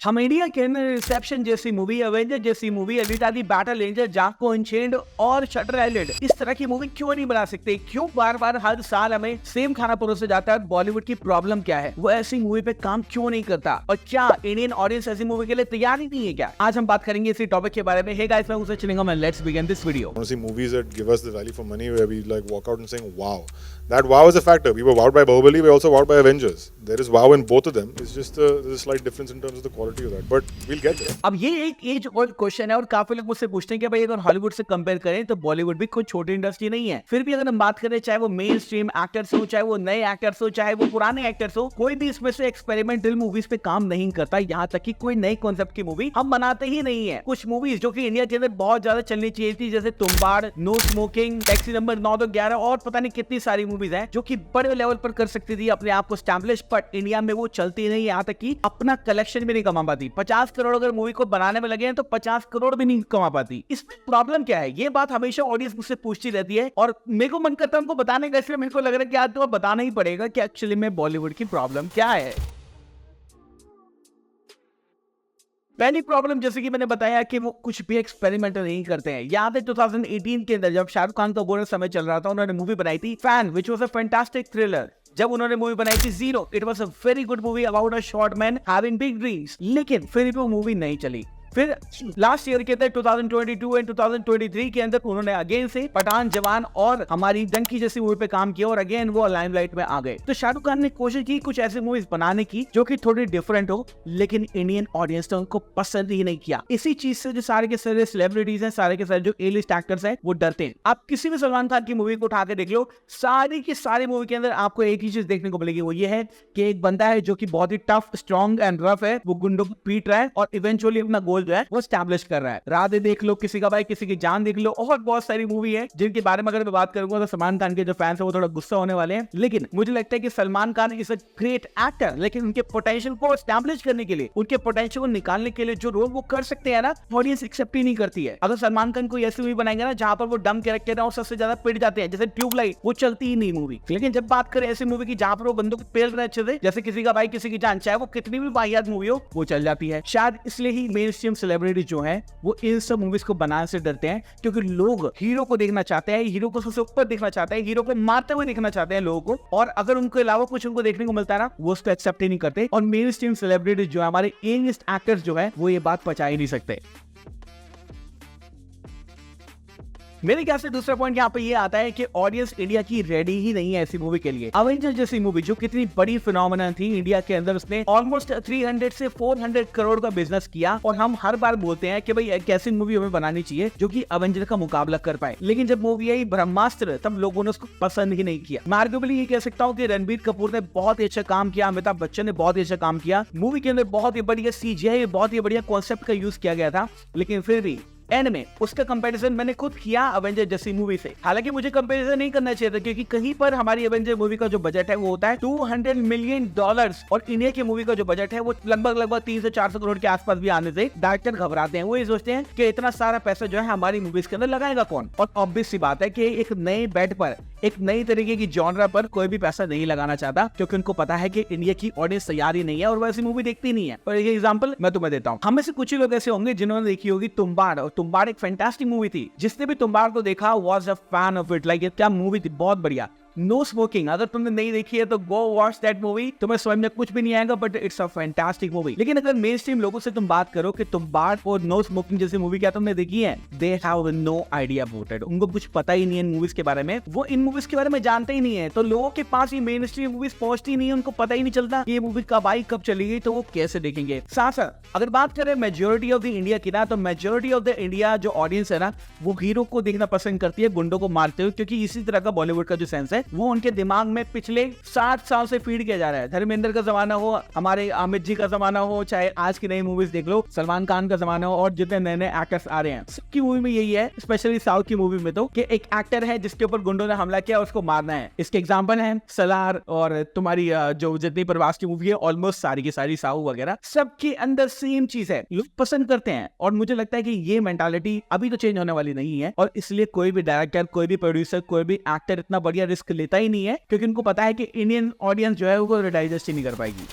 हम इंडिया के अंदर रिसेप्शन जैसी मूवी, एवेंजर जैसी मूवी, एलिटा दी बैटल एंजल, जाको अनचेन्ड और शटर आइलैंड इस तरह की मूवी क्यों नहीं बना सकते? क्यों बार बार हर साल हमें सेम खाना परोसा जाता है? बॉलीवुड की प्रॉब्लम क्या है? वो ऐसी मूवी पे काम क्यों नहीं करता? और क्या इंडियन ऑडियंस ऐसी मूवी के लिए तैयार ही नहीं है क्या? आज हम बात करेंगे इसी टॉपिक के बारे में। हे गाइस, मैं हूं सचिन निगम and let's begin this video. I want to see movies that give us the value for money, where we like walk out and saying, "Wow, that wow is a factor." We were wowed by Bahubali, we were also wowed by Avengers. There is wow in both of them. It's just there's a slight difference in terms of the quality of that, but we'll get there. अब ये एक as old question है और काफी लोग मुझसे पूछते हैं कि भाई अगर हॉलीवुड से कंपेयर करें तो बॉलीवुड भी कोई छोटी इंडस्ट्री नहीं है। फिर भी अगर हम बात करें, चाहे वो मेन स्ट्रीम एक्टर्स हो, चाहे वो नए एक्टर्स हो, चाहे वो पुराने एक्टर्स हो, कोई भी इसमें से एक्सपेरिमेंटल मूवीज पे काम नहीं करता। यहाँ तक कि कोई नई कॉन्सेप्ट की मूवी हम बनाते ही नहीं है। कुछ मूवीज जो कि इंडिया के अंदर बहुत ज्यादा चलनी चाहिए थी, जैसे Tumbbad, no smoking, taxi number 9-11 और पता नहीं कितनी सारी मूवीज हैं जो कि बड़े लेवल पर कर सकती थी अपने आप को स्टैब्लिश, बट इंडिया में वो चलती नहीं। यहाँ तक कि अपना कलेक्शन भी नहीं कमा पाती। 50 करोड़ अगर मूवी को बनाने में लगे हैं तो 50 करोड़ भी नहीं कमा पाती। इसमें प्रॉब्लम क्या है? ये बात हमेशा ऑडियंस मुझसे पूछती रहती है और मेरे को मन करता है उनको बताने का, इसलिए मेरे को लग रहा है कि आज तो बताना ही पड़ेगा कि एक्चुअली में बॉलीवुड की प्रॉब्लम क्या है। पहली प्रॉब्लम, जैसे कि मैंने बताया, कि वो कुछ भी एक्सपेरिमेंटल नहीं करते हैं। याद है 2018 के अंदर जब शाहरुख खान का बोनस समय चल रहा था, उन्होंने मूवी बनाई थी fan, which was a fantastic thriller. जब उन्होंने मूवी बनाई थी zero, it was a very good movie about a short man having big dreams, लेकिन फिर भी वो मूवी नहीं चली। फिर लास्ट ईयर के अंदर 2022 एंड 2023 के अंदर उन्होंने अगेन से पठान, जवान और हमारी डंकी जैसी मूवी पे काम किया और अगेन वो लाइमलाइट में आ गए। तो शाहरुख खान ने कोशिश की कुछ ऐसी मूवीज बनाने की जो कि थोड़ी डिफरेंट हो, लेकिन इंडियन ऑडियंस ने उनको पसंद ही नहीं किया। इसी चीज से जो सारे के सारे सेलिब्रिटीज हैं, सारे के सारे जो ए लिस्ट एक्टर्स हैं, वो डरते हैं। आप किसी भी सलमान खान की मूवी को उठा के देख लो, सारी की सारी मूवी के अंदर आपको एक ही चीज देखने को मिलेगी, वो ये है कि एक बंदा है जो कि बहुत ही टफ, स्ट्रॉन्ग एंड रफ है, वो गुंडों को पीट रहा है और इवेंचुअली अपना गोल जो है वो स्टैब्लिश कर रहा है। राधे देख लो, किसी का भाई किसी की जान देख लो, और बहुत सारी मूवी है जिनके बारे में अगर मैं बात करूंगा तो सलमान खान के जो फैंस है वो थोड़ा गुस्सा होने वाले हैं। लेकिन मुझे लगता है कि Salman Khan is a great actor, लेकिन उनके पोटेंशियल को स्टैब्लिश करने के लिए, उनके पोटेंशियल को निकालने के लिए जो रोल वो कर सकते हैं ना, ऑडियंस एक्सेप्ट ही नहीं करती है। अगर सलमान खान कोई ऐसी मूवी बनाएंगे ना जहां पर वो डम कैरेक्टर है और सबसे ज्यादा पिट जाते हैं, जैसे ट्यूबलाइट, वो चलती ही नहीं मूवी। लेकिन जब बात करें ऐसी मूवी की जहां पर वो बंदों को पेल रहे अच्छे से, जैसे किसी का भाई किसी की जान, चाहे वो कितनी भी वाहियात मूवी हो, वो चल जाती है। शायद इसलिए ही मेन स्ट्रीम सेलिब्रिटी जो है वो इन सब मूवीज को बनाने से डरते हैं, क्योंकि लोग हीरो को देखना चाहते हैं, हीरो को सबसे ऊपर देखना चाहते हैं, हीरो को मारते हुए देखना चाहते हैं लोगों को, और अगर उनको अलावा कुछ उनको देखने को मिलता है ना, वो उसको एक्सेप्ट ही नहीं करते। और मेन स्ट्रीम सेलिब्रिटी जो है, हमारे ए लिस्ट एक्टर्स जो है, वो ये बात पचा ही नहीं सकते। मेरे ख्याल से दूसरा पॉइंट यहाँ पे ये आता है कि ऑडियंस इंडिया की रेडी ही नहीं है ऐसी मूवी के लिए। अवेंजर जैसी मूवी जो कितनी बड़ी फिनोमेनन थी इंडिया के अंदर, उसने ऑलमोस्ट 300 से 400 करोड़ का बिजनेस किया, और हम हर बार बोलते हैं कि भाई एक ऐसी मूवी हमें बनानी चाहिए जो कि अवेंजर का मुकाबला कर पाए। लेकिन जब मूवी आई ब्रह्मास्त्र, तब लोगों ने उसको पसंद ही नहीं किया। मैं आर्गुएबली ये कह सकता हूँ कि रणबीर कपूर ने बहुत ही अच्छा काम किया, अमिताभ बच्चन ने बहुत ही अच्छा काम किया, मूवी के अंदर बहुत ही बढ़िया CGI, बहुत ही बढ़िया कॉन्सेप्ट का यूज किया गया था, लेकिन फिर भी एंड में उसका कंपैरिजन मैंने खुद किया अवेंजर जैसी मूवी से। हालांकि मुझे कंपैरिजन नहीं करना चाहिए था, क्योंकि कहीं पर हमारी अवेंजर मूवी का जो बजट है वो होता है $200 मिलियन, और इंडिया की मूवी का जो बजट है वो लगभग 300 से 400 करोड़ के आसपास भी आने से डायरेक्टर घबराते हैं। वो ये सोचते हैं कि इतना सारा पैसा जो है हमारी मूवीज के अंदर लगाएगा कौन। और ऑब्वियस सी बात है कि एक नए बेट पर, एक नई तरीके की जॉनरा पर कोई भी पैसा नहीं लगाना चाहता, क्योंकि उनको पता है कि इंडिया की ऑडियंस तैयार ही नहीं है और वैसी मूवी देखती नहीं है। और ये एग्जांपल मैं तुम्हें देता हूँ। हम में से कुछ ही लोग ऐसे होंगे जिन्होंने देखी होगी तुम्बाड़, और तुम्बाड़ एक फैंटास्टिक मूवी थी। जिसने भी तुम्बाड़ को देखा was a fan of it. Like क्या मूवी थी, बहुत बढ़िया। नो स्मोकिंग, अगर तुमने नहीं देखी है तो गो वॉच दैट मूवी, तुम्हें समझ में कुछ भी नहीं आएगा, but it's a fantastic movie. लेकिन अगर मेन स्ट्रीम लोगों से तुम बात करो कि तुम्बाड़ और नो स्मोकिंग जैसी मूवी क्या तुमने देखी है, they have no idea about it. उनको कुछ पता ही नहीं है इन मूवीज के बारे में, वो इन मूवीज के बारे में जानते ही नहीं है। तो लोगों के पास ये मेन स्ट्रीम मूवीज पहुंचती नहीं है, उनको पता ही नहीं चलता कि ये मूवी कब आई, कब चली गई, तो वो कैसे देखेंगे। साथ साथ अगर बात करें मेजोरिटी ऑफ द इंडिया की ना, तो मेजोरिटी ऑफ द इंडिया जो ऑडियंस है ना, वो हीरो को देखना पसंद करती है गुंडों को मारते हुए, क्योंकि इसी तरह का बॉलीवुड का जो सेंस है वो उनके दिमाग में पिछले 60 साल से फीड किया जा रहा है। धर्मेंद्र का जमाना हो, हमारे अमित जी का जमाना हो, चाहे आज की नई मूवीज देख लो, सलमान खान का जमाना हो, और जितने नए नए एक्टर्स आ रहे हैं, सबकी मूवी में यही है, स्पेशली साउथ की मूवी में, तो कि एक एक्टर है जिसके ऊपर गुंडों ने हमला किया, उसको मारना है। इसके एग्जांपल है सलार, और तुम्हारी जो जितनी प्रवास की मूवी है ऑलमोस्ट सारी की सारी, साहू वगैरह, सबके अंदर सेम चीज है, लोग पसंद करते हैं। और मुझे लगता है कि ये मेंटालिटी अभी तो चेंज होने वाली नहीं है, और इसलिए कोई भी डायरेक्टर, कोई भी प्रोड्यूसर, कोई भी एक्टर इतना बढ़िया रिस्क लेता ही नहीं है, क्योंकि उनको पता है कि इंडियन ऑडियंस जो है वो डाइजेस्ट ही नहीं कर पाएगी।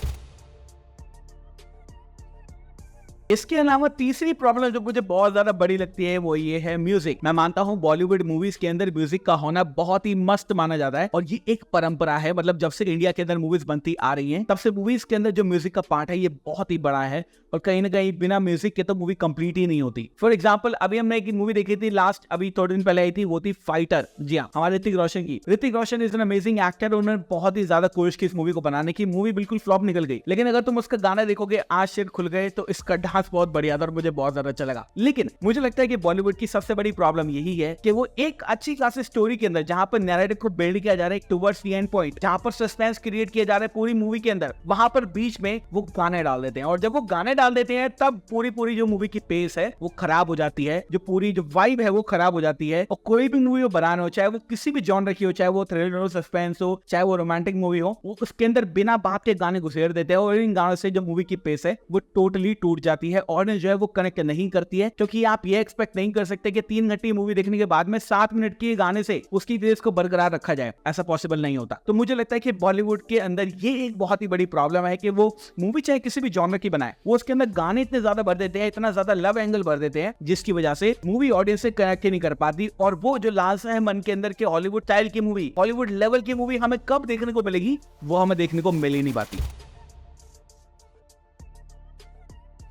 इसके अलावा तीसरी प्रॉब्लम जो मुझे बहुत ज्यादा बड़ी लगती है वो ये है म्यूजिक। मैं मानता हूँ बॉलीवुड मूवीज के अंदर म्यूजिक का होना बहुत ही मस्त माना जाता है और ये एक परंपरा है। मतलब जब से इंडिया के अंदर मूवीज बनती आ रही हैं तब से मूवीज के अंदर जो म्यूजिक का पार्ट है ये बहुत ही बड़ा है और कहीं ना कहीं बिना म्यूजिक के तो मूवी कंप्लीट ही नहीं होती। फॉर एग्जाम्पल अभी हमने एक मूवी देखी थी लास्ट, अभी थोड़े दिन पहले आई थी, वो थी फाइटर। जी हाँ, हमारे ऋतिक रोशन की। Hrithik Roshan is an amazing actor. उन्होंने बहुत ही ज्यादा कोशिश की इस मूवी को बनाने की, मूवी बिल्कुल फ्लॉप निकल गई। लेकिन अगर तुम उसका गाना देखोगे आज शेर खुल गए तो इसका डांस बहुत बढ़िया था और मुझे बहुत ज्यादा अच्छा लगा। लेकिन मुझे लगता है कि बॉलीवुड की सबसे बड़ी प्रॉब्लम यही है कि वो एक अच्छी खासी स्टोरी के अंदर जहां पर नैरेटिव को बिल्ड किया जा रहा है टुवर्ड्स द एंड पॉइंट, जहां पर सस्पेंस क्रिएट किया जा रहा है पूरी मूवी के अंदर, वहां पर बीच में वो गाने डाल देते हैं। और जब वो गाने डाल देते हैं तब पूरी जो मूवी की पेस है वो खराब हो जाती है, जो पूरी जो वाइब है वो खराब हो जाती है। और कोई भी मूवी वो बनाना हो, चाहे वो किसी भी जॉनर की हो, चाहे वो थ्रिलर हो, सस्पेंस हो, चाहे वो रोमांटिक मूवी हो, वो उसके अंदर बिना बात के गाने घुसेड़ देते हैं और इन गानों से जो मूवी की पेस है वो टोटली टूट जाती है। ऑडियंस जो है वो कनेक्ट नहीं करती है, क्योंकि आप ये एक्सपेक्ट नहीं कर सकते कि 3 घंटे मूवी देखने के बाद में 7 मिनट के गाने से उसकी पेस को बरकरार रखा जाए। ऐसा पॉसिबल नहीं होता। तो मुझे लगता है कि बॉलीवुड के अंदर ये एक बहुत ही बड़ी प्रॉब्लम है कि वो मूवी चाहे किसी भी जॉनर की बनाए, वो उसके अंदर गाने इतने ज्यादा भर देते हैं, इतना ज्यादा लव एंगल भर देते हैं, जिसकी वजह से मूवी ऑडियंस से कनेक्ट नहीं कर पाती। और वो जो लालसा है मन के अंदर के हॉलीवुड स्टाइल की मूवी, हॉलीवुड लेवल की मूवी हमें कब देखने को मिलेगी, वो हमें देखने को मिल ही नहीं पाती।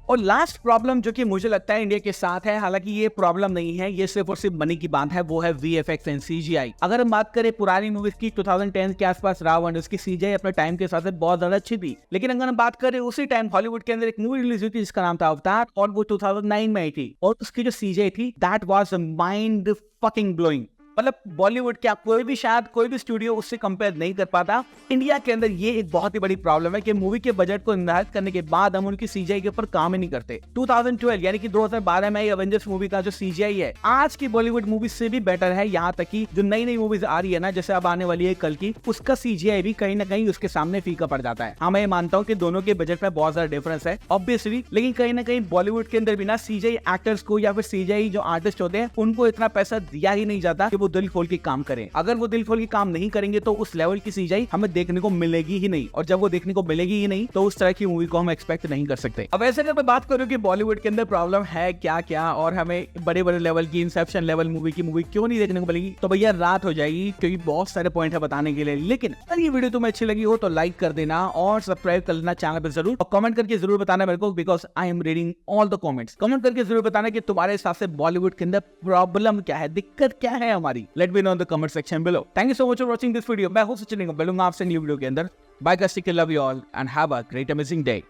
और लास्ट प्रॉब्लम जो कि मुझे लगता है इंडिया के साथ है, हालांकि ये प्रॉब्लम नहीं है, ये सिर्फ और सिर्फ मनी की बात है, वो है VFX एंड CGI। अगर हम बात करें पुरानी मूवीज की 2010 के आसपास रावण, उसकी CGI अपने टाइम के साथ बहुत ज्यादा अच्छी थी। लेकिन अगर हम बात करें उसी टाइम हॉलीवुड के अंदर एक मूवी रिलीज हुई थी जिसका नाम था अवतार, और वो 2009 में आई थी, और उसकी जो CGI थी that was mind fucking blowing. मतलब बॉलीवुड क्या कोई भी शायद कोई भी स्टूडियो उससे कंपेयर नहीं कर पाता। इंडिया के अंदर ये एक बहुत ही बड़ी प्रॉब्लम है कि मूवी के बजट को निर्धारित करने के बाद हम उनकी CGI के ऊपर काम ही नहीं करते। 2012 यानी कि 2012 में एवेंजर्स मूवी का जो CGI है आज की बॉलीवुड मूवी से भी बेटर है। यहाँ तक कि जो नई नई मूवीज आ रही है ना, जैसे अब आने वाली है कल की, उसका CGI भी कहीं ना कहीं उसके सामने फीका पड़ जाता है। हाँ, मैं मानता हूँ कि दोनों के बजट में बहुत ज्यादा डिफरेंस है ऑब्वियसली, लेकिन कहीं ना कहीं बॉलीवुड के अंदर भी ना CGI एक्टर्स को या फिर CGI जो आर्टिस्ट होते हैं उनको इतना पैसा दिया ही नहीं जाता कि वो दिल खोल के काम करें। अगर वो दिल खोल के काम नहीं करेंगे तो उस लेवल की CGI हमें देखने को मिलेगी ही नहीं, और जब वो देखने को मिलेगी ही नहीं तो उस तरह की मूवी को हम एक्सपेक्ट नहीं कर सकते। अब ऐसे अगर मैं बात करूं कि बॉलीवुड के अंदर प्रॉब्लम है क्या क्या और हमें बड़े बड़े लेवल की इंसेप्शन लेवल मूवी क्यों नहीं देखने को मिलेगी, तो भैया रात हो जाएगी, क्योंकि बहुत सारे पॉइंट है बताने के लिए। लेकिन अगर ये वीडियो तुम्हें अच्छी लगी हो तो लाइक कर देना और सब्सक्राइब कर लेना चैनल पर जरूर, और कमेंट करके जरूर बताना मेरे को, because I am reading all the comments. Comment करके जरूर बताना कि तुम्हारे हिसाब से बॉलीवुड के अंदर प्रॉब्लम क्या है, दिक्कत क्या है हमारी। Let me know in the comment section below. Thank you so much for watching this video. मैं हूं सचिन, मिलूंगा आपसे न्यू वीडियो के अंदर। Bye guys, take care, love you all and have a great amazing day.